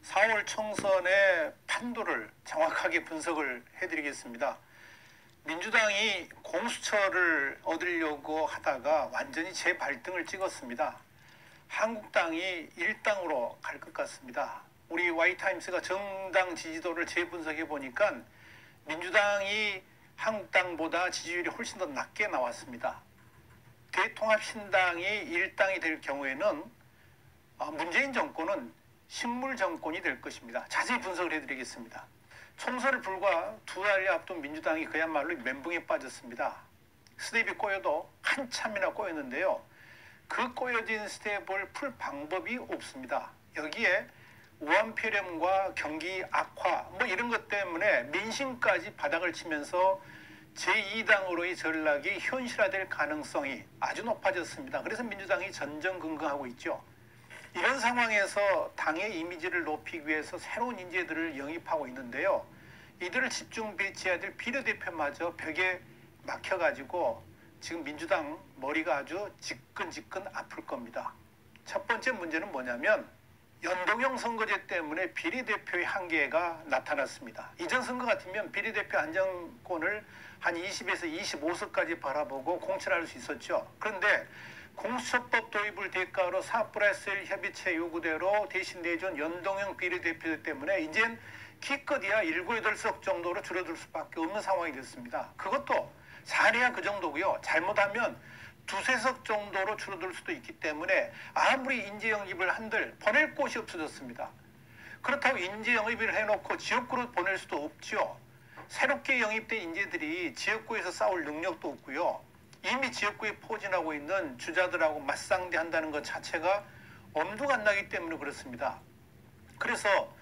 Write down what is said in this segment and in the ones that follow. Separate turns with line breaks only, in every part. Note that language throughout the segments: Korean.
4월 총선의 판도를 정확하게 분석을 해드리겠습니다. 민주당이 공수처를 얻으려고 하다가 완전히 재발등을 찍었습니다. 한국당이 일당으로 갈 것 같습니다. 우리 Y타임스가 정당 지지도를 재분석해 보니까 민주당이 한국당보다 지지율이 훨씬 더 낮게 나왔습니다. 대통합신당이 일당이 될 경우에는 문재인 정권은 식물 정권이 될 것입니다. 자세히 분석을 해드리겠습니다. 총선을 불과 2달여 앞둔 민주당이 그야말로 멘붕에 빠졌습니다. 스텝이 꼬여도 한참이나 꼬였는데요. 그 꼬여진 스텝을 풀 방법이 없습니다. 여기에 우한폐렴과 경기 악화 이런 것 때문에 민심까지 바닥을 치면서 제2당으로의 전락이 현실화될 가능성이 아주 높아졌습니다. 그래서 민주당이 전전긍긍하고 있죠. 이런 상황에서 당의 이미지를 높이기 위해서 새로운 인재들을 영입하고 있는데요. 이들을 집중 배치해야 될 비례대표마저 벽에 막혀가지고 지금 민주당 머리가 아주 지끈지끈 아플 겁니다. 첫 번째 문제는 뭐냐면 연동형 선거제 때문에 비례대표의 한계가 나타났습니다. 이전 선거 같으면 비례대표 안정권을 한 20에서 25석까지 바라보고 공천할 수 있었죠. 그런데 공수처법 도입을 대가로 4+1 협의체 요구대로 대신 내준 연동형 비례대표 때문에 이젠 기껏이야 7, 8석 정도로 줄어들 수밖에 없는 상황이 됐습니다. 그것도 사례야 그 정도고요. 잘못하면 2, 3석 정도로 줄어들 수도 있기 때문에 아무리 인재 영입을 한들 보낼 곳이 없어졌습니다. 그렇다고 인재 영입을 해놓고 지역구로 보낼 수도 없죠. 새롭게 영입된 인재들이 지역구에서 싸울 능력도 없고요. 이미 지역구에 포진하고 있는 주자들하고 맞상대한다는 것 자체가 엄두가 안 나기 때문에 그렇습니다. 그래서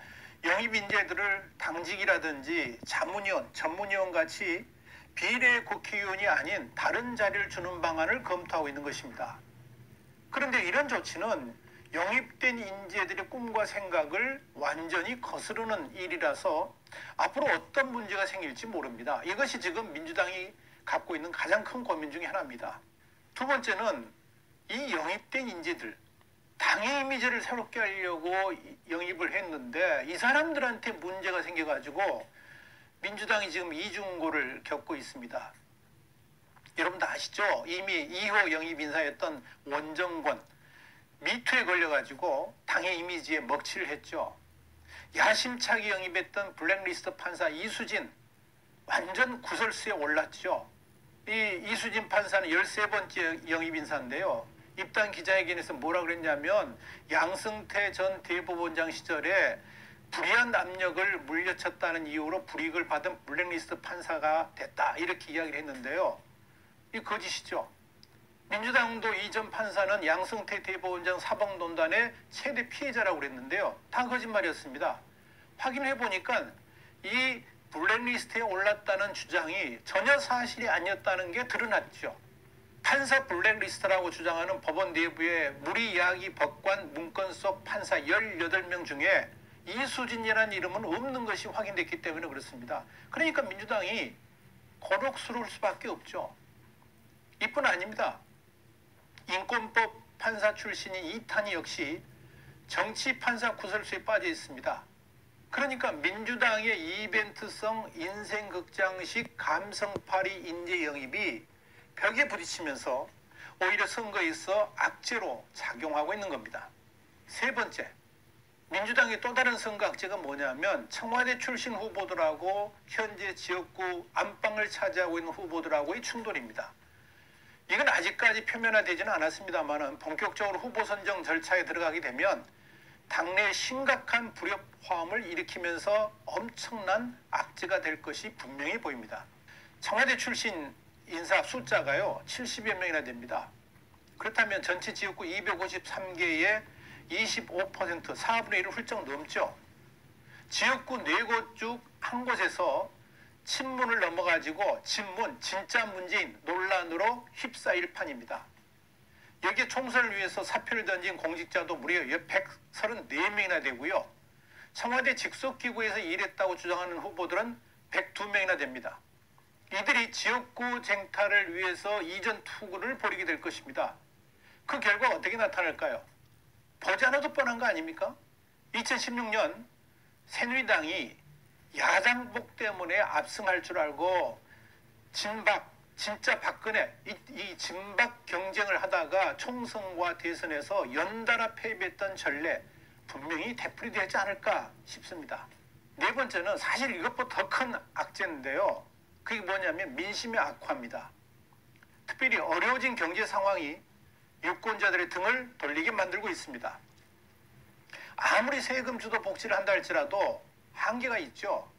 영입 인재들을 당직이라든지 자문위원, 전문위원 같이 비례 국회의원이 아닌 다른 자리를 주는 방안을 검토하고 있는 것입니다. 그런데 이런 조치는 영입된 인재들의 꿈과 생각을 완전히 거스르는 일이라서 앞으로 어떤 문제가 생길지 모릅니다. 이것이 지금 민주당이 갖고 있는 가장 큰 고민 중에 하나입니다. 두 번째는 이 영입된 인재들, 당의 이미지를 새롭게 하려고 영입을 했는데 이 사람들한테 문제가 생겨가지고 민주당이 지금 이중고를 겪고 있습니다. 여러분 다 아시죠? 이미 2호 영입 인사였던 원정권, 미투에 걸려가지고 당의 이미지에 먹칠을 했죠. 야심차게 영입했던 블랙리스트 판사 이수진, 완전 구설수에 올랐죠. 이 이수진 판사는 13번째 영입 인사인데요. 입당 기자회견에서 뭐라 그랬냐면 양승태 전 대법원장 시절에 불이한 압력을 물려쳤다는 이유로 불이익을 받은 블랙리스트 판사가 됐다. 이렇게 이야기를 했는데요. 이 거짓이죠. 민주당도 이전 판사는 양승태 대법원장 사법논단의 최대 피해자라고 그랬는데요. 다 거짓말이었습니다. 확인해 보니까 이 블랙리스트에 올랐다는 주장이 전혀 사실이 아니었다는 게 드러났죠. 판사 블랙리스트라고 주장하는 법원 내부의 무리야기 법관 문건 속 판사 18명 중에 이수진이라는 이름은 없는 것이 확인됐기 때문에 그렇습니다. 그러니까 민주당이 고독스러울 수밖에 없죠. 이뿐 아닙니다. 인권법 판사 출신인 이탄희 역시 정치 판사 구설수에 빠져 있습니다. 그러니까 민주당의 이벤트성 인생극장식 감성팔이 인재 영입이 벽에 부딪히면서 오히려 선거에 있어 악재로 작용하고 있는 겁니다. 세 번째, 민주당의 또 다른 선거 악재가 뭐냐면 청와대 출신 후보들하고 현재 지역구 안방을 차지하고 있는 후보들하고의 충돌입니다. 이건 아직까지 표면화되지는 않았습니다만 본격적으로 후보 선정 절차에 들어가게 되면 당내 심각한 불협화음을 일으키면서 엄청난 악재가 될 것이 분명히 보입니다. 청와대 출신 인사 숫자가요 70여 명이나 됩니다. 그렇다면 전체 지역구 253개의 25%, 4분의 1을 훌쩍 넘죠. 지역구 4곳 중 한 곳에서 친문을 넘어가지고 친문, 진짜 문재인 논란으로 휩싸일 판입니다. 여기에 총선을 위해서 사표를 던진 공직자도 무려 134명이나 되고요. 청와대 직속기구에서 일했다고 주장하는 후보들은 102명이나 됩니다. 이들이 지역구 쟁탈을 위해서 이전 투구를 벌이게 될 것입니다. 그 결과 어떻게 나타날까요? 보지 않아도 뻔한 거 아닙니까? 2016년 새누리당이 야당복 때문에 압승할 줄 알고 진짜 박근혜 이 진박 경쟁을 하다가 총선과 대선에서 연달아 패배했던 전례 분명히 되풀이되지 않을까 싶습니다. 네 번째는 사실 이것보다 더 큰 악재인데요. 그게 뭐냐면 민심의 악화입니다. 특별히 어려워진 경제 상황이 유권자들의 등을 돌리게 만들고 있습니다. 아무리 세금 주도 복지를 한다 할지라도 한계가 있죠.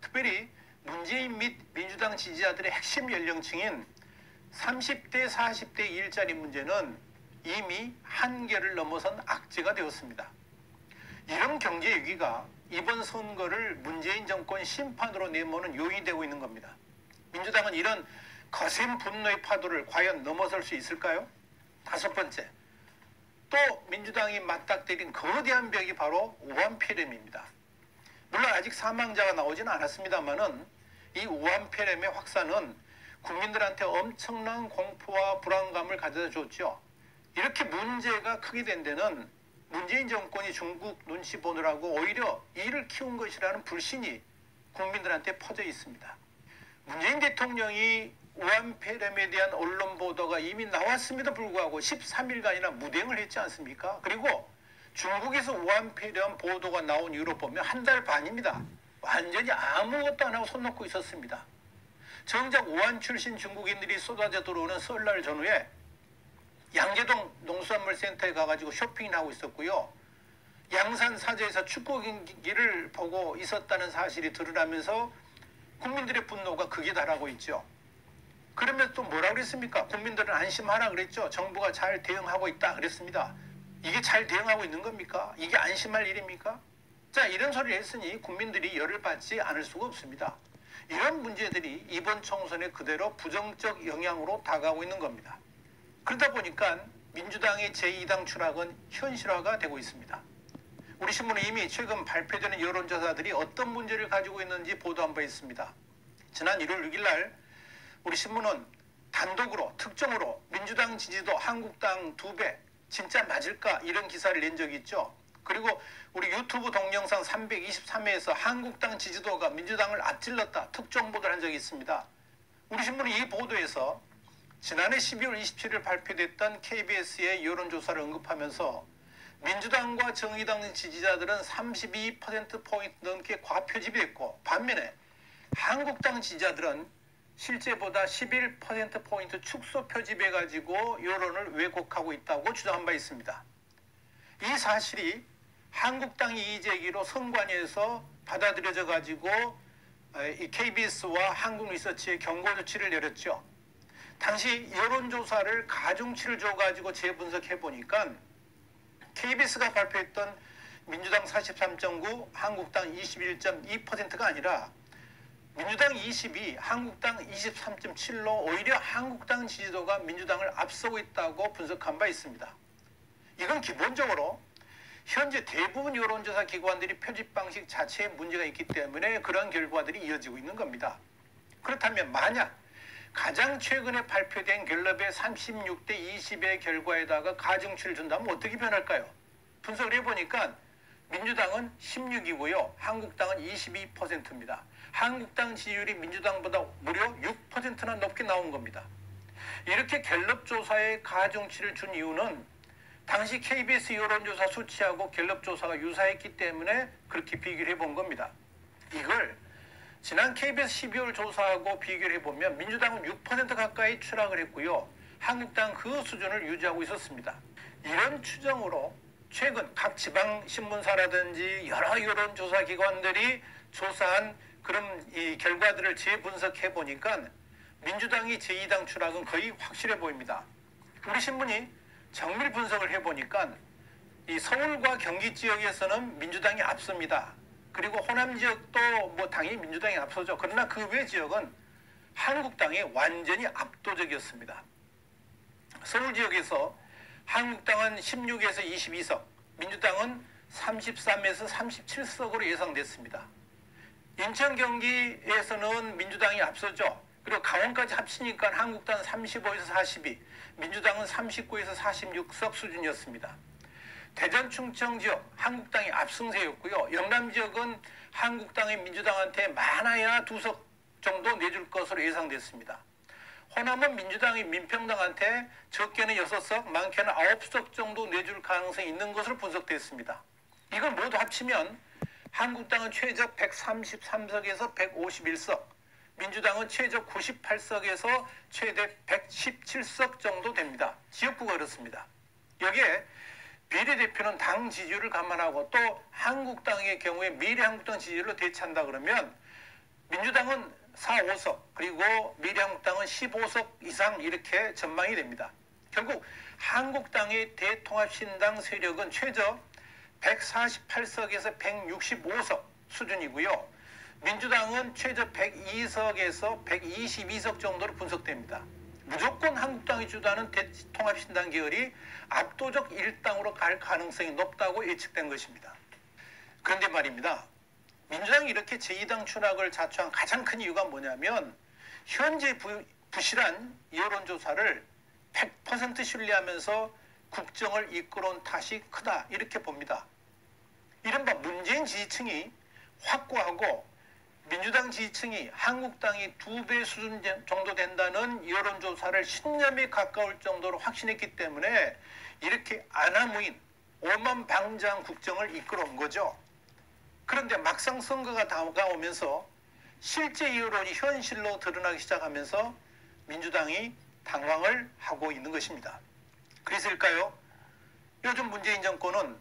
특별히 문재인 및 민주당 지지자들의 핵심 연령층인 30대 40대 일자리 문제는 이미 한계를 넘어선 악재가 되었습니다. 이런 경제 위기가 이번 선거를 문재인 정권 심판으로 내모는 요인이 되고 있는 겁니다. 민주당은 이런 거센 분노의 파도를 과연 넘어설 수 있을까요? 다섯 번째, 또 민주당이 맞닥뜨린 거대한 벽이 바로 우한폐렴입니다. 물론 아직 사망자가 나오지는 않았습니다만은 이 우한폐렴의 확산은 국민들한테 엄청난 공포와 불안감을 가져다 줬죠. 이렇게 문제가 크게 된 데는 문재인 정권이 중국 눈치 보느라고 오히려 이를 키운 것이라는 불신이 국민들한테 퍼져 있습니다. 문재인 대통령이 우한폐렴에 대한 언론 보도가 이미 나왔음에도 불구하고 13일간이나 무대응을 했지 않습니까? 그리고 중국에서 우한폐렴 보도가 나온 이후로 보면 한 달 반입니다. 완전히 아무것도 안 하고 손 놓고 있었습니다. 정작 우한 출신 중국인들이 쏟아져 들어오는 설날 전후에 양재동 농수산물센터에 가가지고 쇼핑을 하고 있었고요. 양산 사저에서 축구 경기를 보고 있었다는 사실이 드러나면서 국민들의 분노가 극에 달하고 있죠. 그러면 또 뭐라 그랬습니까? 국민들은 안심하라 그랬죠. 정부가 잘 대응하고 있다 그랬습니다. 이게 잘 대응하고 있는 겁니까? 이게 안심할 일입니까? 자, 이런 소리를 했으니 국민들이 열을 받지 않을 수가 없습니다. 이런 문제들이 이번 총선에 그대로 부정적 영향으로 다가오고 있는 겁니다. 그러다 보니까 민주당의 제2당 추락은 현실화가 되고 있습니다. 우리 신문은 이미 최근 발표되는 여론조사들이 어떤 문제를 가지고 있는지 보도한 바 있습니다. 지난 1월 6일 날 우리 신문은 단독으로 특정으로 민주당 지지도 한국당 2배 진짜 맞을까 이런 기사를 낸 적이 있죠. 그리고 우리 유튜브 동영상 323회에서 한국당 지지도가 민주당을 앞질렀다 특정 보도를 한 적이 있습니다. 우리 신문은 이 보도에서 지난해 12월 27일 발표됐던 KBS의 여론조사를 언급하면서 민주당과 정의당 지지자들은 32%포인트 넘게 과표집이 됐고 반면에 한국당 지지자들은 실제보다 11%포인트 축소 표집해가지고 여론을 왜곡하고 있다고 주장한 바 있습니다. 이 사실이 한국당 이의제기로 선관위에서 받아들여져 가지고 KBS와 한국리서치에 경고 조치를 내렸죠. 당시 여론조사를 가중치를 줘가지고 재분석해 보니까 KBS가 발표했던 민주당 43.9, 한국당 21.2%가 아니라 민주당 22, 한국당 23.7로 오히려 한국당 지지도가 민주당을 앞서고 있다고 분석한 바 있습니다. 이건 기본적으로 현재 대부분 여론조사 기관들이 표집 방식 자체에 문제가 있기 때문에 그런 결과들이 이어지고 있는 겁니다. 그렇다면 만약 가장 최근에 발표된 갤럽의 36대 20의 결과에다가 가중치를 준다면 어떻게 변할까요? 분석을 해보니까 민주당은 16이고요. 한국당은 22%입니다. 한국당 지지율이 민주당보다 무려 6%나 높게 나온 겁니다. 이렇게 갤럽 조사에 가중치를 준 이유는 당시 KBS 여론조사 수치하고 갤럽 조사가 유사했기 때문에 그렇게 비교를 해본 겁니다. 이걸 지난 KBS 12월 조사하고 비교를 해보면 민주당은 6% 가까이 추락을 했고요. 한국당은 그 수준을 유지하고 있었습니다. 이런 추정으로 최근 각 지방신문사라든지 여러 여론조사 기관들이 조사한 그런 이 결과들을 재분석해 보니까 민주당이 제2당 추락은 거의 확실해 보입니다. 우리 신문이 정밀 분석을 해보니까 이 서울과 경기 지역에서는 민주당이 앞섭니다. 그리고 호남 지역도 뭐 당연히 민주당이 앞서죠. 그러나 그 외 지역은 한국당이 완전히 압도적이었습니다. 서울 지역에서 한국당은 16에서 22석, 민주당은 33에서 37석으로 예상됐습니다. 인천 경기에서는 민주당이 앞서죠. 그리고 강원까지 합치니까 한국당은 35에서 42, 민주당은 39에서 46석 수준이었습니다. 대전 충청 지역 한국당이 압승세였고요. 영남 지역은 한국당이 민주당한테 많아야 2석 정도 내줄 것으로 예상됐습니다. 호남은 민주당이 민평당한테 적게는 6석, 많게는 9석 정도 내줄 가능성이 있는 것으로 분석됐습니다. 이걸 모두 합치면 한국당은 최적 133석에서 151석, 민주당은 최적 98석에서 최대 117석 정도 됩니다. 지역구가 그렇습니다. 여기에 비례대표는 당 지지율을 감안하고 또 한국당의 경우에 미래한국당 지지율로 대체한다 그러면 민주당은 4, 5석 그리고 미래한국당은 15석 이상 이렇게 전망이 됩니다. 결국 한국당의 대통합신당 세력은 최저 148석에서 165석 수준이고요. 민주당은 최저 102석에서 122석 정도로 분석됩니다. 무조건 한국당이 주도하는 대통합신당 계열이 압도적 일당으로 갈 가능성이 높다고 예측된 것입니다. 그런데 말입니다. 민주당이 이렇게 제2당 추락을 자초한 가장 큰 이유가 뭐냐면 현재 부실한 여론조사를 100% 신뢰하면서 국정을 이끌어온 탓이 크다 이렇게 봅니다. 이른바 문재인 지지층이 확고하고 민주당 지지층이 한국당이 2배 수준 정도 된다는 여론조사를 신념에 가까울 정도로 확신했기 때문에 이렇게 아나무인 오만방자한 국정을 이끌어온 거죠. 그런데 막상 선거가 다가오면서 실제 여론이 현실로 드러나기 시작하면서 민주당이 당황을 하고 있는 것입니다. 그래서일까요? 요즘 문재인 정권은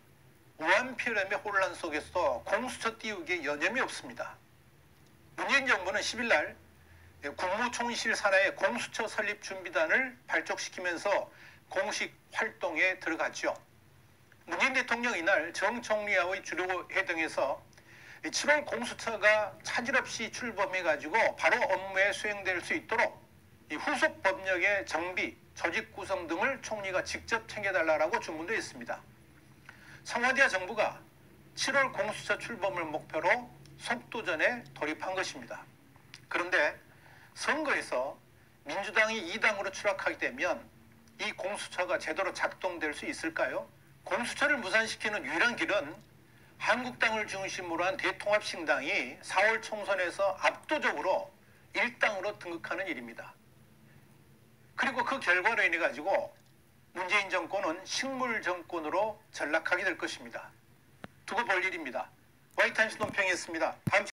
우한폐렴의 혼란 속에서 공수처 띄우기에 여념이 없습니다. 문재인 정부는 10일 날 국무총리실 산하의 공수처 설립 준비단을 발족시키면서 공식 활동에 들어갔죠. 문재인 대통령이 이날 정 총리와의 주요 회동에서 7월 공수처가 차질 없이 출범해가지고 바로 업무에 수행될 수 있도록 이 후속 법령의 정비, 조직 구성 등을 총리가 직접 챙겨달라고 주문도 했습니다. 청와대와 정부가 7월 공수처 출범을 목표로 속도전에 돌입한 것입니다. 그런데 선거에서 민주당이 2당으로 추락하게 되면 이 공수처가 제대로 작동될 수 있을까요? 공수처를 무산시키는 유일한 길은 한국당을 중심으로 한 대통합신당이 4월 총선에서 압도적으로 1당으로 등극하는 일입니다. 그리고 그 결과로 인해 가지고 문재인 정권은 식물 정권으로 전락하게 될 것입니다. 두고 볼 일입니다. 화이트한시 논평이었습니다. 다음